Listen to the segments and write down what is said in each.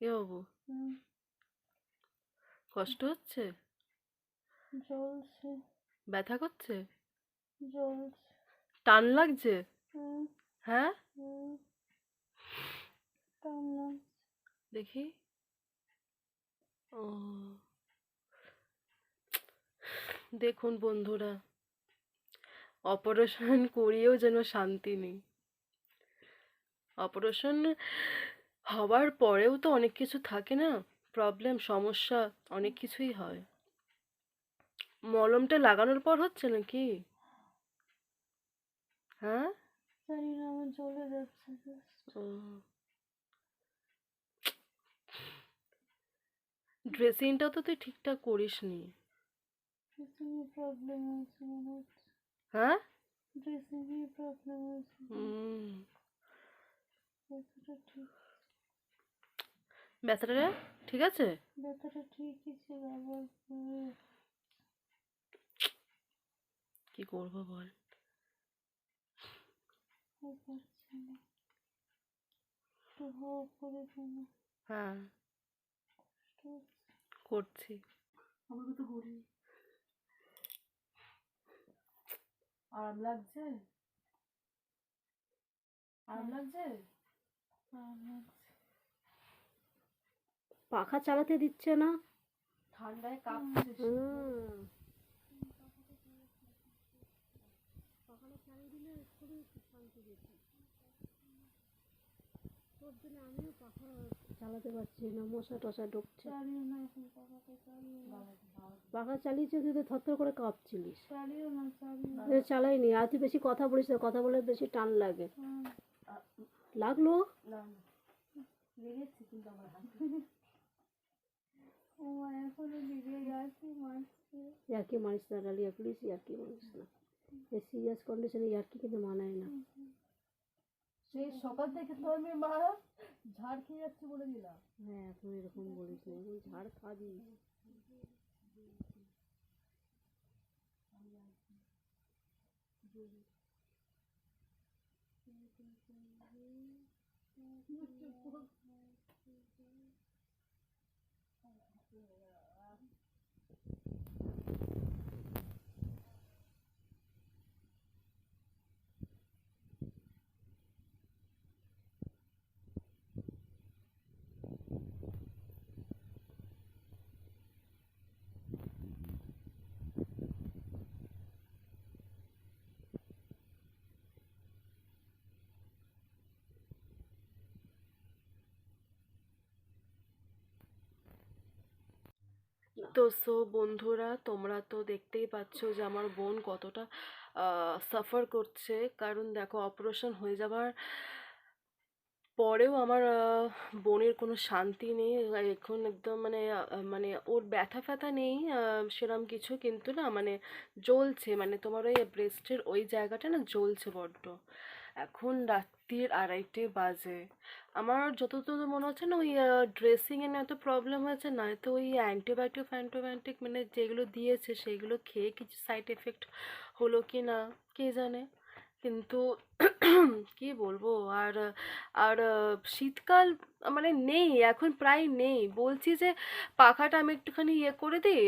এ বাবু, কষ্ট হচ্ছে? জ্বলছে। ব্যথা করছে? জ্বলছে। টান লাগছে? হুম। হ্যাঁ, হুম। টানা। দেখি। ও, দেখুন বন্ধুরা, অপারেশন করিয়েও যেন শান্তি নেই। অপারেশন হওয়ার পরেও তো অনেক কিছু থাকে না, প্রবলেম, সমস্যা, অনেক কিছুই হয়। মলমটা লাগানোর পর হচ্ছে নাকি? হ্যাঁ। জানি না, আমার জ্বলে যাচ্ছে just। ও, ড্রেসিংটা তো তুই ঠিকঠাক করিসনি। ড্রেসিং এ প্রবলেম আছে মনে হচ্ছে। হ্যাঁ। ড্রেসিং এ প্রবলেম আছে। হুম। ব্যথাটা ঠিক। ব্যথাটা ঠিক আছে? ব্যথাটা ঠিকই ছিল, আবার কি করবো বল। আর পারছি না। একটু হাওয়া করে যেন হ্যাঁ, কষ্ট হচ্ছে। করছি। আমাকে তো করি। আরাম লাগছে? আরাম লাগছে? আরাম লাগছে। পাখা চালাতে দিচ্ছে না, ঠান্ডায় কাঁপছিস। পাখাটা চালিয়ে দিলে একটু শান্তি পেত। তোর জন্য আমিও পাখা চালাতে পারছি না, মশা টশা ঢুকছে। চালিও না এখন, পাখাটা চালিও না। পাখা চালিয়েছে তুই তো থরথর করে কাঁপছিলিস। চালিও না, চালিও না। চালাইনি, আর তুই বেশি কথা বলিস না, কথা বলে বেশি টান লাগে। লাগলো না, লেগেছে কিন্তু আমার হাতে। ও মা, এখনো নিজে যাচ্ছি মারছে। ইয়ার্কি মারিস না ডালিয়া, প্লিজ ইয়ার্কি মারিস না। এই সিরিয়াস কন্ডিশনে ইয়ার্কি কিন্তু মানায় না। সেই সকাল থেকে তো আমি মা ঝাড় খেয়ে যাচ্ছি বলে দিলাম। হ্যাঁ, এখন এরকম বলিস না, এখন ঝাড় খাবি। তো বন্ধুরা, তোমরা তো দেখতেই পাচ্ছ যে আমার বোন কতটা সাফার করছে। কারণ দেখো, অপারেশন হয়ে যাবার পরেও আমার বোনের কোনো শান্তি নেই। এখন একদম মানে মানে ওর ব্যথা ফ্যাথা নেই সেরম কিছু, কিন্তু না মানে জ্বলছে, মানে তোমার ওই ব্রেস্টের ওই জায়গাটা না জ্বলছে বড্ড। এখন রাত্রির 2:30 বাজে। আমার যতদূর মনে হচ্ছে না, ওই ড্রেসিংয়ে না এত প্রবলেম হয়েছে, না তো ওই অ্যান্টিবায়োটিক ফ্যান্টিবায়োটিক মানে যেগুলো দিয়েছে সেগুলো খেয়ে কিছু সাইড এফেক্ট হলো কি না কে জানে। কিন্তু কি বলবো আর। আর শীতকাল মানে নেই এখন, প্রায় নেই। বলছি যে পাখাটা আমি একটুখানি ইয়ে করে দিই,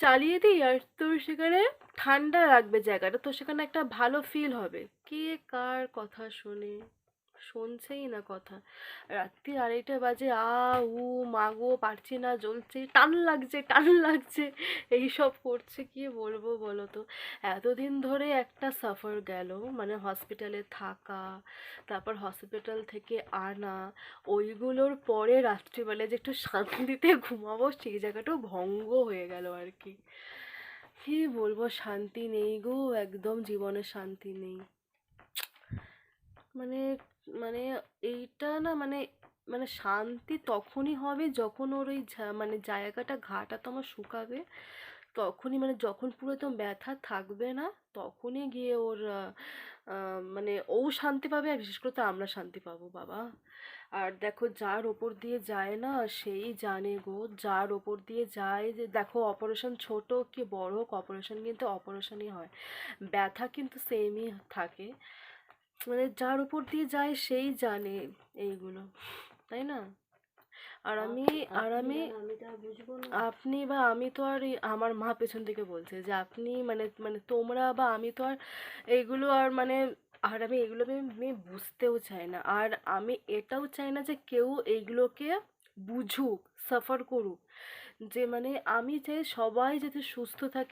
চালিয়ে দিই, আর তোর সেখানে ঠান্ডা লাগবে জায়গাটা, তো সেখানে একটা ভালো ফিল হবে। কে কার কথা শোনে, শুনছেই না কথা। রাত্রি 2:30 বাজে, উ মাগো, পারছি না, জ্বলছে, টান লাগছে, টান লাগছে, এইসব করছে। কি বলবো বলো তো। এতদিন ধরে একটা সাফার গেল, মানে হসপিটালে থাকা, তারপর হসপিটাল থেকে আনা, ওইগুলোর পরে রাত্রিবেলায় যে একটু শান্তিতে ঘুমাবো, সেই জায়গাটাও ভঙ্গ হয়ে গেল আর কি। কি বলবো, শান্তি নেই গো, একদম জীবনে শান্তি নেই। মানে মানে এইটা না মানে মানে শান্তি তখনই হবে যখন ওর ওই মানে জায়গাটা, ঘাটা তো আমার শুকাবে। তখনই মানে যখন পুরো একদম ব্যথা থাকবে না, তখনই গিয়ে ওর মানে ও শান্তি পাবে, আর বিশেষ করে তো আমরা শান্তি পাবো বাবা। আর দেখো, যার ওপর দিয়ে যায় না সেই জানে গো, যার ওপর দিয়ে যায়, যে দেখো অপারেশন ছোট কি বড় হোক, অপারেশন কিন্তু অপারেশনই হয়, ব্যথা কিন্তু সেমই থাকে। মানে যার উপর দিয়ে যায় সেই জানে এইগুলো, তাই না? আর আমি আর আমি আমি তো আর বুঝবো না। আপনি বা আমি তো আর আমার মা পেছন থেকে বলছে যে আপনি মানে মানে তোমরা বা আমি তো আর এইগুলো আর মানে আর আমি এগুলো আমি বুঝতেও চাই না, আর আমি এটাও চাই না যে কেউ এইগুলোকে বুঝুক, সাফার করুক। যে মানে আমি চাই সবাই যাতে সুস্থ থাকে,